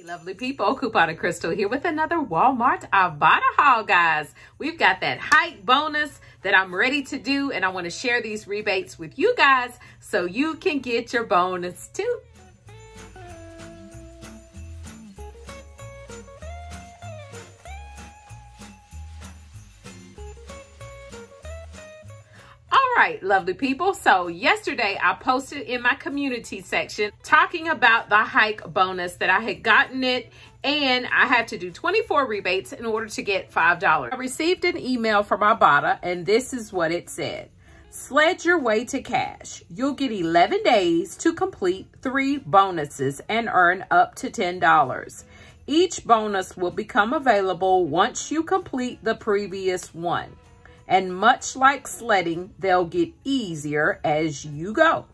Hey lovely people, Coupon and Crystal here with another Walmart Ibotta haul, guys. We've got that hike bonus that I'm ready to do, and I want to share these rebates with you guys so you can get your bonus too. All right, lovely people. So yesterday I posted in my community section talking about the hike bonus that I had gotten it, and I had to do 24 rebates in order to get $5. I received an email from Ibotta, and this is what it said. Sled your way to cash. You'll get 11 days to complete 3 bonuses and earn up to $10. Each bonus will become available once you complete the previous one. And much like sledding, they'll get easier as you go.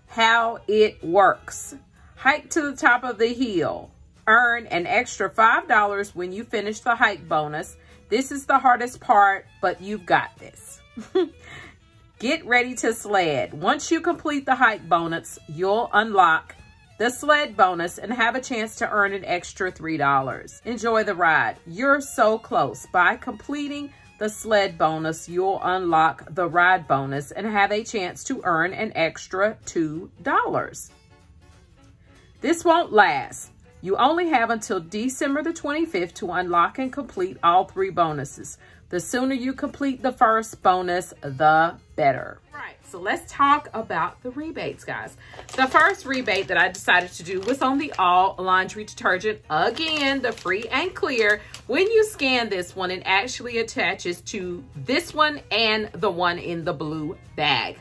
How it works. Hike to the top of the hill. Earn an extra $5 when you finish the hike bonus. This is the hardest part, but you've got this. Get ready to sled. Once you complete the hike bonus, you'll unlock the sled bonus and have a chance to earn an extra $3. Enjoy the ride. You're so close. By completing the sled bonus, you'll unlock the ride bonus and have a chance to earn an extra $2. This won't last. You only have until December the 25th to unlock and complete all 3 bonuses. The sooner you complete the first bonus, the better. Right, so let's talk about the rebates, guys. The first rebate that I decided to do was on the all laundry detergent. Again, the free and clear. When you scan this one, it actually attaches to this one and the one in the blue bag.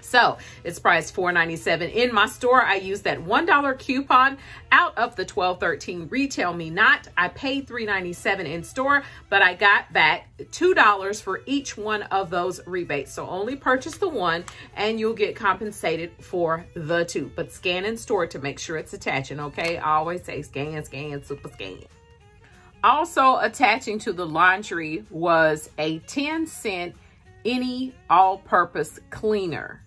So it's priced $4.97 in my store. I used that $1 coupon out of the $12.13 retail me not. I paid $3.97 in store, but I got back $2 for each one of those rebates. So only purchase the one and you'll get compensated for the 2. But scan in store to make sure it's attaching, okay? I always say scan, scan, super scan. Also attaching to the laundry was a 10-cent any all-purpose cleaner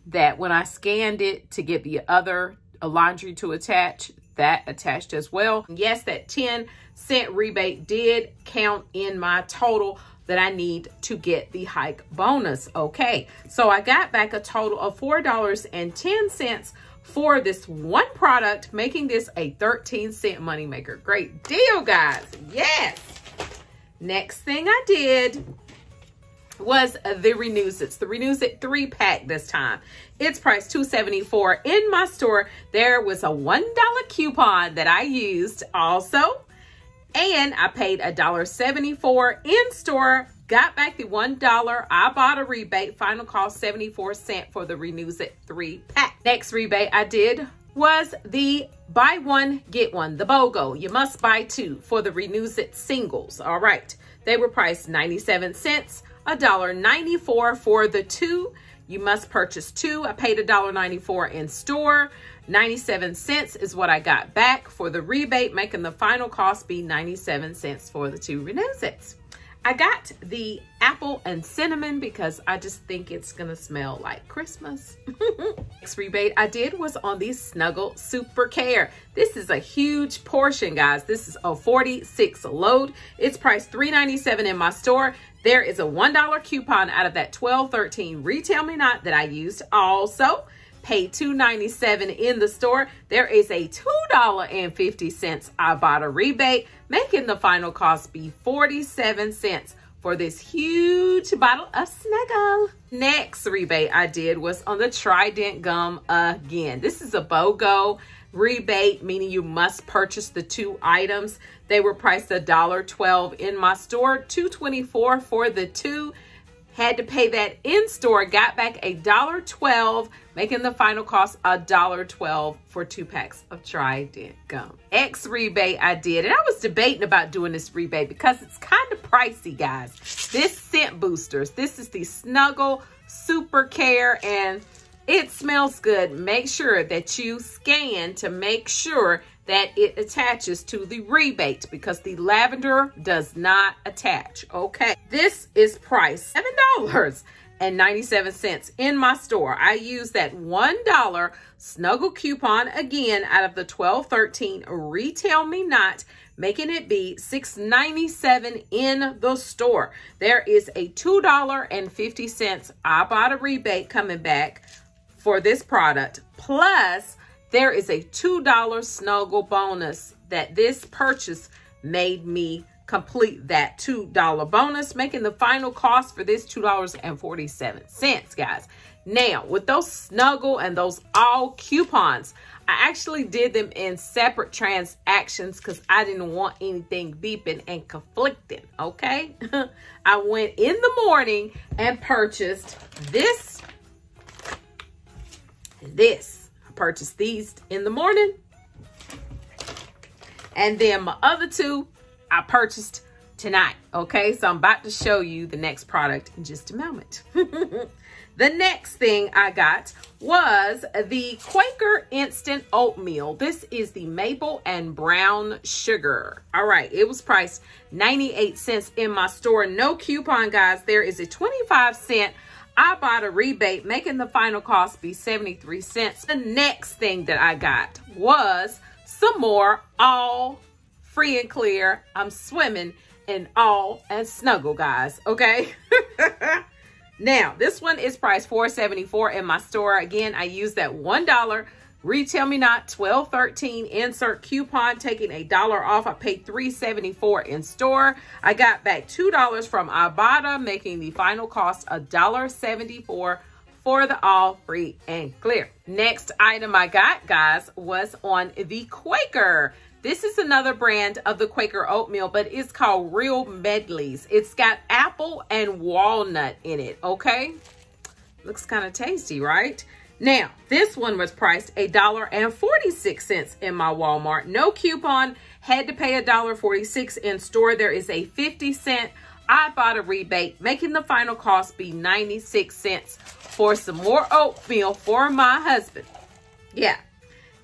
that when I scanned it to get the other laundry to attach, that attached as well. Yes, that 10-cent rebate did count in my total that I need to get the hike bonus. Okay, so I got back a total of $4.10 for this one product, making this a 13-cent moneymaker. Great deal, guys. Yes. Next thing I did was the Renews It. The Renews It 3-pack this time. It's priced $2.74 in my store. There was a $1 coupon that I used also, and I paid $1.74 in store. Got back the $1 Ibotta rebate. Final cost 74 cents for the Renews It 3-pack. Next rebate I did was the buy one, get one, the BOGO. You must buy 2 for the Renews It singles. All right. They were priced 97 cents. $1.94 for the 2. You must purchase 2. I paid $1.94 in store. 97 cents is what I got back for the rebate, making the final cost be 97 cents for the 2 Renews It. I got the apple and cinnamon because I just think it's gonna smell like Christmas. Next rebate I did was on the Snuggle Super Care. This is a huge portion, guys. This is a 46 load. It's priced $3.97 in my store. There is a $1 coupon out of that $12.13 retail me not that I used. Also paid $2.97 in the store. There is a $2.50 Ibotta rebate, making the final cost be 47 cents for this huge bottle of Snuggle. Next rebate I did was on the Trident gum again. This is a BOGO rebate, meaning you must purchase the 2 items. They were priced $1.12 in my store, $2.24 for the 2. Had to pay that in store, got back $1.12, making the final cost $1.12 for 2 packs of Trident gum. X rebate I did, and I was debating about doing this rebate because it's kind of pricey, guys. This scent boosters, this is the Snuggle Super Care, and it smells good. Make sure that you scan to make sure that it attaches to the rebate because the lavender does not attach. Okay, this is priced $7 $2.97 in my store. I used that $1 snuggle coupon again out of the $12.13 retail me not, making it be $6.97 in the store. There is a $2.50 Ibotta rebate coming back for this product. Plus, there is a $2 snuggle bonus that this purchase made me complete that $2 bonus, making the final cost for this $2.47, guys. Now, with those snuggle and those all coupons, I actually did them in separate transactions because I didn't want anything beeping and conflicting, okay? I went in the morning and purchased this and this. I purchased these in the morning. And then my other two, I purchased tonight, okay? So I'm about to show you the next product in just a moment. The next thing I got was the Quaker Instant Oatmeal. This is the maple and brown sugar. All right, it was priced 98 cents in my store. No coupon, guys. There is a 25-cent Ibotta rebate, making the final cost be 73 cents. The next thing that I got was some more all free and clear. I'm swimming in all and snuggle, guys, okay? Now, this one is priced $4.74 in my store. Again, I used that $1 retail me not $12.13 insert coupon, taking $1 off. I paid $3.74 in store. I got back $2 from Ibotta, making the final cost $1.74 for the all free and clear. Next item I got, guys, was on the Quaker. This is another brand of the Quaker oatmeal, but it's called Real Medleys. It's got apple and walnut in it, okay? Looks kind of tasty, right? Now, this one was priced $1.46 in my Walmart. No coupon, had to pay $1.46 in store. There is a 50-cent Ibotta rebate, making the final cost be 96 cents for some more oatmeal for my husband. Yeah.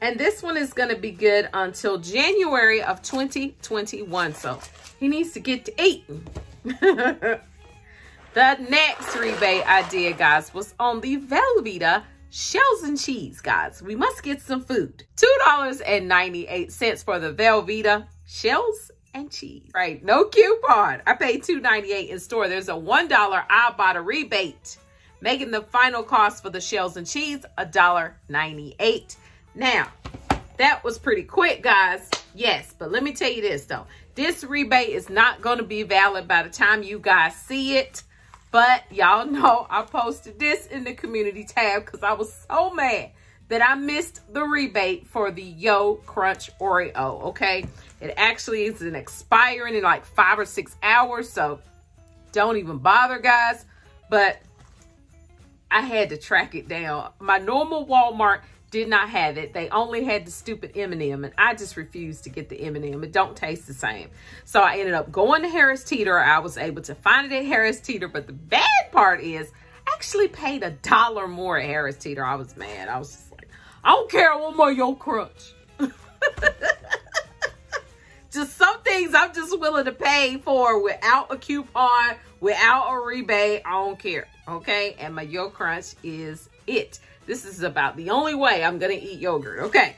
And this one is going to be good until January of 2021. So he needs to get to eating. The next rebate I did, guys, was on the Velveeta shells and cheese, guys. We must get some food. $2.98 for the Velveeta shells and cheese. Right, no coupon. I paid $2.98 in store. There's a $1 Ibotta rebate, making the final cost for the shells and cheese $1.98. Now, that was pretty quick, guys. Yes, but let me tell you this, though. This rebate is not going to be valid by the time you guys see it. But y'all know I posted this in the community tab because I was so mad that I missed the rebate for the Yo Crunch Oreo, okay? It actually is an expiring in like 5 or 6 hours, so don't even bother, guys. But I had to track it down. My normal Walmart did not have it. They only had the stupid M&M, and I just refused to get the M&M. It don't taste the same. So I ended up going to Harris Teeter. I was able to find it at Harris Teeter, but the bad part is I actually paid $1 more at Harris Teeter. I was mad. I was just like, I don't care, I want my Yo Crunch. Just some things I'm just willing to pay for without a coupon, without a rebate. I don't care, okay? And my Yo Crunch is it. This is about the only way I'm going to eat yogurt. Okay.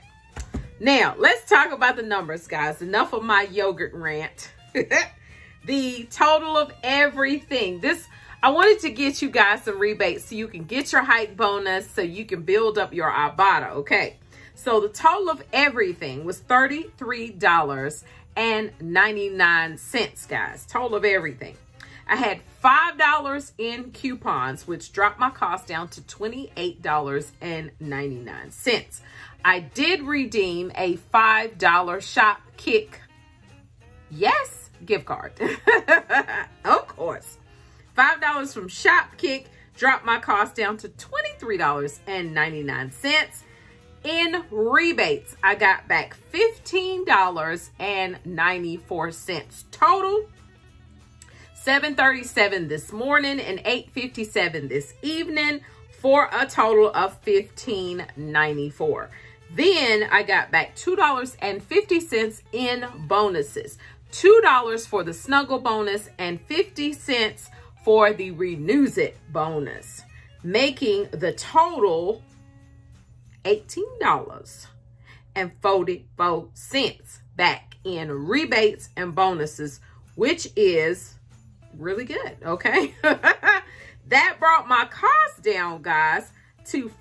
Now, let's talk about the numbers, guys. Enough of my yogurt rant. The total of everything. I wanted to get you guys some rebates so you can get your hike bonus, so you can build up your Ibotta, okay? So the total of everything was $33.99, guys. Total of everything. I had $5 in coupons, which dropped my cost down to $28.99. I did redeem a $5 Shop Kick, yes, gift card. Of course. $5 from Shop Kick dropped my cost down to $23.99. In rebates, I got back $15.94 total. $7.37 this morning and $8.57 this evening for a total of $15.94. Then I got back $2.50 in bonuses. $2 for the snuggle bonus and 50 cents for the Renews It bonus, making the total $18.44 back in rebates and bonuses, which is really good, okay? That brought my cost down, guys, to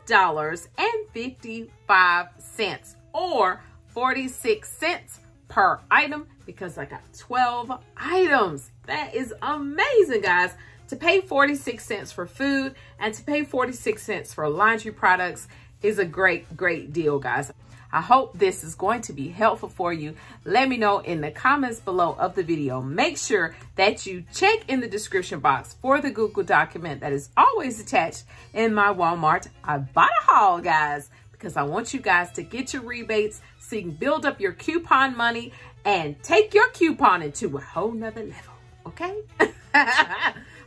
$5.55 or 46 cents per item, because I got 12 items. That is amazing, guys. To pay 46 cents for food and to pay 46 cents for laundry products is a great deal, guys. I hope this is going to be helpful for you. Let me know in the comments below of the video. Make sure that you check in the description box for the Google document that is always attached in my Walmart Ibotta haul, guys, because I want you guys to get your rebates so you can build up your coupon money and take your couponing to a whole nother level, okay?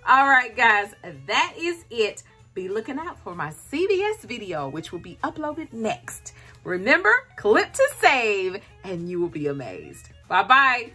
All right, guys, that is it. Be looking out for my CVS video, which will be uploaded next. Remember, click to save, and you will be amazed. Bye-bye.